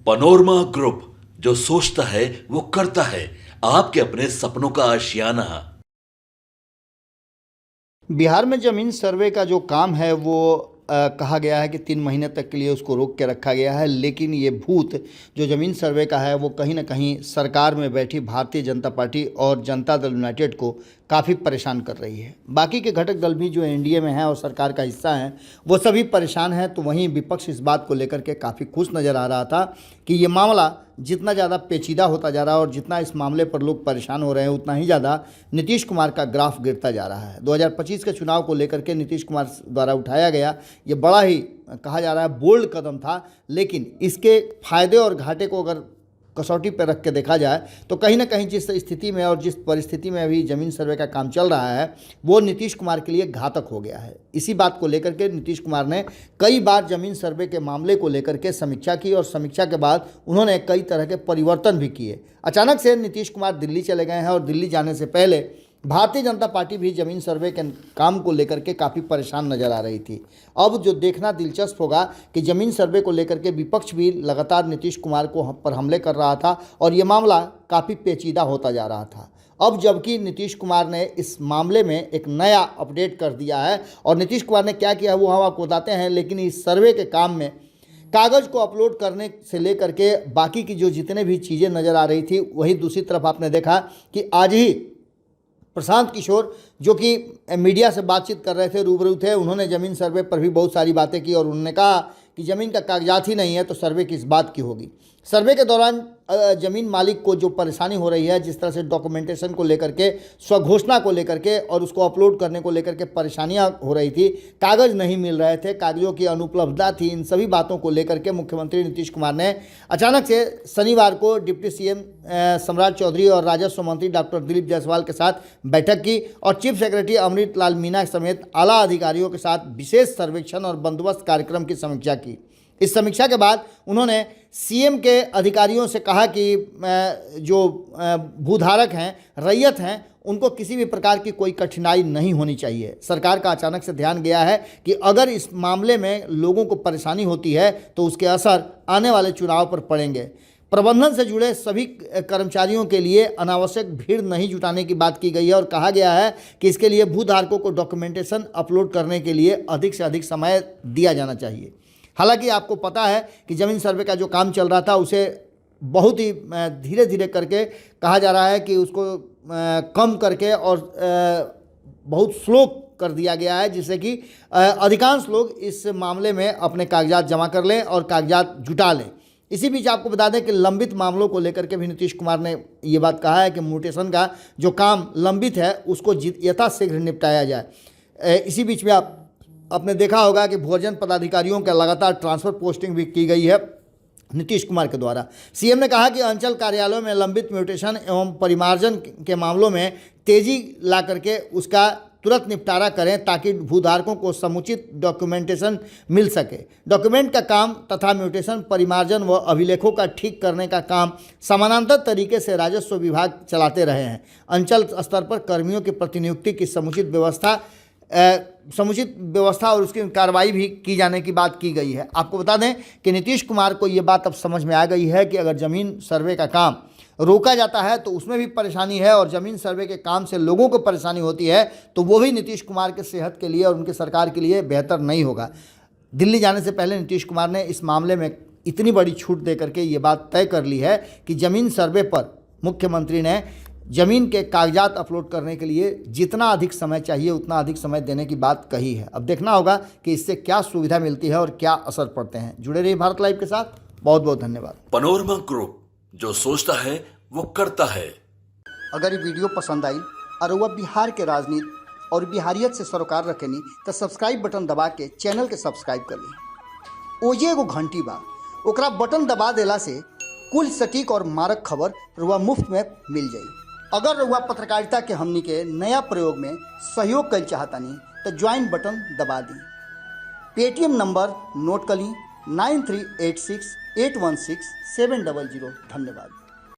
Panorama group, जो सोचता है वो करता है। आपके अपने सपनों का आशियाना। बिहार में ज़मीन सर्वे का जो काम है वो कहा गया है कि 3 महीने तक के लिए उसको रोक के रखा गया है, लेकिन ये भूत जो ज़मीन सर्वे का है वो कहीं ना कहीं सरकार में बैठी भारतीय जनता पार्टी और जनता दल यूनाइटेड को काफ़ी परेशान कर रही है। बाकी के घटक दल भी जो एनडीए में हैं और सरकार का हिस्सा हैं वो सभी परेशान हैं, तो वहीं विपक्ष इस बात को लेकर के काफ़ी खुश नज़र आ रहा था कि ये मामला जितना ज़्यादा पेचीदा होता जा रहा है और जितना इस मामले पर लोग परेशान हो रहे हैं उतना ही ज़्यादा नीतीश कुमार का ग्राफ गिरता जा रहा है। 2025 के चुनाव को लेकर के नीतीश कुमार द्वारा उठाया गया ये बड़ा ही कहा जा रहा है बोल्ड कदम था, लेकिन इसके फायदे और घाटे को अगर कसौटी पर रख के देखा जाए तो कहीं ना कहीं जिस स्थिति में और जिस परिस्थिति में अभी ज़मीन सर्वे का काम चल रहा है वो नीतीश कुमार के लिए घातक हो गया है। इसी बात को लेकर के नीतीश कुमार ने कई बार ज़मीन सर्वे के मामले को लेकर के समीक्षा की और समीक्षा के बाद उन्होंने कई तरह के परिवर्तन भी किए। अचानक से नीतीश कुमार दिल्ली चले गए हैं और दिल्ली जाने से पहले भारतीय जनता पार्टी भी ज़मीन सर्वे के काम को लेकर के काफ़ी परेशान नज़र आ रही थी। अब जो देखना दिलचस्प होगा कि ज़मीन सर्वे को लेकर के विपक्ष भी लगातार नीतीश कुमार को पर हमले कर रहा था और ये मामला काफ़ी पेचीदा होता जा रहा था। अब जबकि नीतीश कुमार ने इस मामले में एक नया अपडेट कर दिया है और नीतीश कुमार ने क्या किया वो हम आपको बताते हैं, लेकिन इस सर्वे के काम में कागज़ को अपलोड करने से लेकर के बाकी की जो जितने भी चीज़ें नज़र आ रही थी, वही दूसरी तरफ आपने देखा कि आज ही प्रशांत किशोर जो कि मीडिया से बातचीत कर रहे थे, रूबरू थे, उन्होंने ज़मीन सर्वे पर भी बहुत सारी बातें की और उन्होंने कहा कि ज़मीन का कागजात ही नहीं है तो सर्वे किस बात की होगी। सर्वे के दौरान ज़मीन मालिक को जो परेशानी हो रही है, जिस तरह से डॉक्यूमेंटेशन को लेकर के, स्वघोषणा को लेकर के और उसको अपलोड करने को लेकर के परेशानियां हो रही थी, कागज़ नहीं मिल रहे थे, कागज़ों की अनुपलब्धता थी, इन सभी बातों को लेकर के मुख्यमंत्री नीतीश कुमार ने अचानक से शनिवार को डिप्टी सीएम सम्राट चौधरी और राजस्व मंत्री डॉक्टर दिलीप जायसवाल के साथ बैठक की और चीफ सेक्रेटरी अमृत लाल मीना समेत आला अधिकारियों के साथ विशेष सर्वेक्षण और बंदोबस्त कार्यक्रम की समीक्षा की। इस समीक्षा के बाद उन्होंने सीएम के अधिकारियों से कहा कि जो भूधारक हैं, रैयत हैं, उनको किसी भी प्रकार की कोई कठिनाई नहीं होनी चाहिए। सरकार का अचानक से ध्यान गया है कि अगर इस मामले में लोगों को परेशानी होती है तो उसके असर आने वाले चुनाव पर पड़ेंगे। प्रबंधन से जुड़े सभी कर्मचारियों के लिए अनावश्यक भीड़ नहीं जुटाने की बात की गई है और कहा गया है कि इसके लिए भूधारकों को डॉक्यूमेंटेशन अपलोड करने के लिए अधिक से अधिक समय दिया जाना चाहिए। हालांकि आपको पता है कि ज़मीन सर्वे का जो काम चल रहा था उसे बहुत ही धीरे धीरे करके कहा जा रहा है कि उसको कम करके और बहुत स्लो कर दिया गया है, जिससे कि अधिकांश लोग इस मामले में अपने कागजात जमा कर लें और कागजात जुटा लें। इसी बीच आपको बता दें कि लंबित मामलों को लेकर के भी नीतीश कुमार ने ये बात कहा है कि म्यूटेशन का जो काम लंबित है उसको यथाशीघ्र निपटाया जाए। इसी बीच में आपने देखा होगा कि भूअर्जन पदाधिकारियों का लगातार ट्रांसफ़र पोस्टिंग भी की गई है नीतीश कुमार के द्वारा। सीएम ने कहा कि अंचल कार्यालयों में लंबित म्यूटेशन एवं परिमार्जन के मामलों में तेजी ला करके उसका तुरंत निपटारा करें ताकि भूधारकों को समुचित डॉक्यूमेंटेशन मिल सके। डॉक्यूमेंट का काम तथा म्यूटेशन, परिमार्जन व अभिलेखों का ठीक करने का काम समानांतर तरीके से राजस्व विभाग चलाते रहे हैं। अंचल स्तर पर कर्मियों की प्रतिनियुक्ति की समुचित व्यवस्था और उसकी कार्रवाई भी की जाने की बात की गई है। आपको बता दें कि नीतीश कुमार को ये बात अब समझ में आ गई है कि अगर ज़मीन सर्वे का काम रोका जाता है तो उसमें भी परेशानी है और ज़मीन सर्वे के काम से लोगों को परेशानी होती है तो वो भी नीतीश कुमार के सेहत के लिए और उनकी सरकार के लिए बेहतर नहीं होगा। दिल्ली जाने से पहले नीतीश कुमार ने इस मामले में इतनी बड़ी छूट दे करके ये बात तय कर ली है कि ज़मीन सर्वे पर मुख्यमंत्री ने ज़मीन के कागजात अपलोड करने के लिए जितना अधिक समय चाहिए उतना अधिक समय देने की बात कही है। अब देखना होगा कि इससे क्या सुविधा मिलती है और क्या असर पड़ते हैं। जुड़े रहिए भारत लाइव के साथ। बहुत बहुत धन्यवाद। पनोरमा ग्रुप, जो सोचता है वो करता है। अगर ये वीडियो पसंद आई और वह बिहार के राजनीति और बिहारियत से सरोकार रखेनी तो सब्सक्राइब बटन दबा के चैनल के सब्सक्राइब कर ली। ओजे एगो घंटी बा, ओकरा बटन दबा देला से कुल सटीक और मारक खबर रुआ मुफ्त में मिल जाई। अगर रुआ पत्रकारिता के हमनी के नया प्रयोग में सहयोग कर चाहतानी तो ज्वाइन बटन दबा दी। पेटीएम नंबर नोट कर ली 9386816700। धन्यवाद।